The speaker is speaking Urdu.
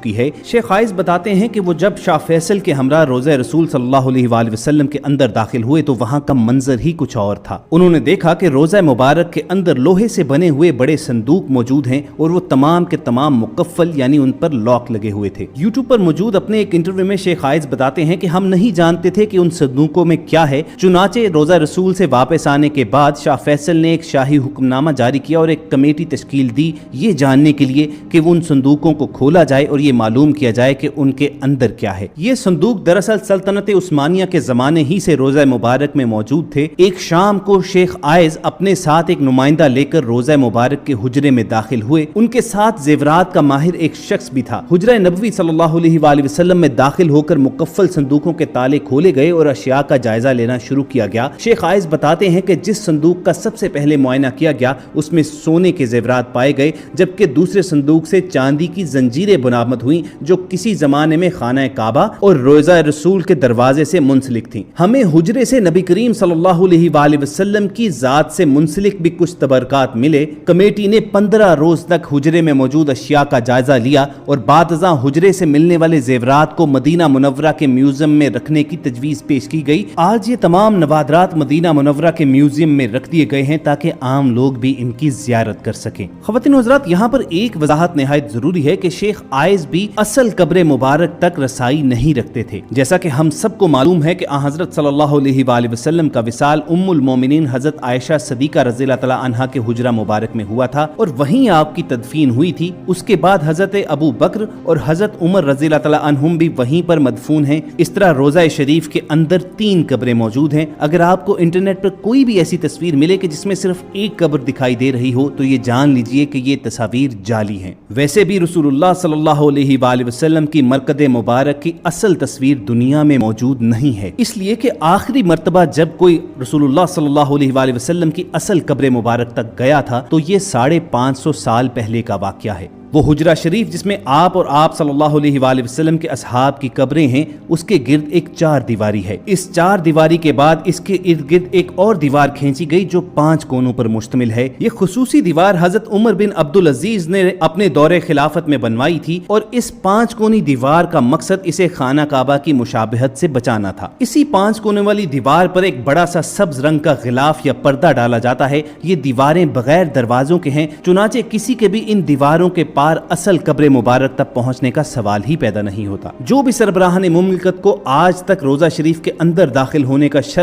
کی ہے۔ شیخ عائز بتاتے ہیں کہ وہ جب شاہ فیصل کے ہمراہ روضہ رسول صلی اللہ علیہ وآلہ وسلم کے اندر داخل ہوئے تو وہاں کا منظر ہی کچھ اور تھا۔ انہوں نے دیکھا کہ روضہ مبارک کے اندر لوہے سے بنے ہوئے بڑے صندوق موجود ہیں اور وہ تمام کے تمام مقفل یعنی ان پر لاک لگے ہوئے تھے۔ یوٹیوب پر موجود اپنے ایک انٹرویو میں شیخ عائز بتاتے ہیں کہ ہم نہیں جانتے تھے کہ ان صندوقوں میں کیا ہے، چنانچہ روضہ رسول سے واپس آنے کے بعد شاہ فیصل نے ایک شاہی حکم نامہ جاری کیا اور ایک کمیٹی تشکیل دی یہ جاننے کے لیے کہ ان صندوقوں کو کھولا جائے اور یہ معلوم کیا جائے کہ ان کے اندر کیا ہے۔ یہ صندوق دراصل سلطنت عثمانیہ کے زمانے ہی سے روضہ مبارک میں موجود تھے۔ ایک شام کو شیخ عائز اپنے ساتھ ایک نمائندہ لے کر روضہ مبارک کے حجرے میں داخل ہوئے۔ ان کے ساتھ زیورات کا ماہر ایک شخص بھی تھا۔ حجرہ نبوی صلی اللہ علیہ وآلہ وسلم میں داخل ہو کر مقفل صندوقوں کے تالے کھولے گئے اور اشیاء کا جائزہ لینا شروع کیا گیا۔ شیخ عائز بتاتے ہیں کہ جس صندوق کا سب سے پہلے معائنہ کیا گیا اس میں سونے کے زیورات پائے گئے، جبکہ دوسرے صندوق سے چاندی کی زنجیریں برآمد ہوئیں جو کسی زمانے میں خانہ کعبہ اور روضہ رسول کے دروازے سے منسلک تھیں۔ ہمیں حجرے سے نبی کریم صلی اللہ علیہ وآلہ وسلم کی ذات سے منسلک بھی کچھ تبرکات ملے۔ کمیٹی نے 15 روز تک حجرے میں موجود اشیاء کا جائزہ لیا اور بعد ازاں حجرے سے ملنے والے زیورات کو مدینہ منورہ کے میوزیم میں رکھنے کی تجویز پیش کی گئی۔ آج یہ تمام نوادرات مدینہ منورہ کے میوزیم میں رکھ دیے گئے ہیں تاکہ عام لوگ بھی ان کی زیارت کر سکیں۔ خواتین و حضرات، یہاں پر ایک وضاحت نہایت ضروری ہے کہ شیخ عائز بھی اصل قبر مبارک تک رسائی نہیں رکھتے تھے۔ جیسا کہ ہم سب کو معلوم ہے کہ حضرت صلی اللہ علیہ وآلہ وسلم کا وصال ام المومنین حضرت عائشہ صدیقہ رضی اللہ تعالی عنہا کے حجرہ مبارک میں ہوا تھا اور وہیں آپ کی تدفین ہوئی تھی۔ اس کے بعد حضرت ابو بکر اور حضرت عمر رضی اللہ تعالی عنہم بھی وہیں پر مدفون ہیں۔ اس طرح روضہ شریف کے اندر 3 قبریں موجود ہیں۔ اگر آپ کو انٹرنیٹ پر کوئی بھی ایسی تصویر ملے کہ جس میں صرف ایک قبر دکھائی دے رہی ہو تو یہ جان لیجئے کہ یہ تصاویر جعلی ہیں۔ ویسے بھی رسول اللہ صلی اللہ علیہ وآلہ وسلم کی مرقد مبارک کی اصل تصویر دنیا میں موجود نہیں ہے، اس لیے کہ آخری مرتبہ جب کوئی رسول اللہ صلی اللہ علیہ وآلہ وسلم کی اصل قبر مبارک تک گیا تھا تو یہ 550 سال پہلے کا واقعہ ہے۔ وہ حجرہ شریف جس میں آپ اور آپ صلی اللہ علیہ وآلہ وسلم کے اصحاب کی قبریں ہیں، اس کے گرد ایک 4 دیواری ہے۔ اس 4 دیواری کے بعد اس کے ارد گرد ایک اور دیوار کھینچی گئی جو 5 کونوں پر مشتمل ہے۔ یہ خصوصی دیوار حضرت عمر بن عبدالعزیز نے اپنے دور خلافت میں بنوائی تھی اور اس 5 کونی دیوار کا مقصد اسے خانہ کعبہ کی مشابہت سے بچانا تھا۔ اسی 5 کونے والی دیوار پر ایک بڑا سا سبز رنگ کا غلاف یا پردہ ڈالا جاتا ہے۔ یہ دیواریں بغیر دروازوں کے ہیں، چنانچہ کسی کے بھی ان دیواروں کے پار اصل قبر مبارک تک پہنچنے کا سوال ہی پیدا نہیں ہوتا۔ جو بھی سربراہان مملکت کو آج تک روضہ شریف کے اندر داخل ہونے کا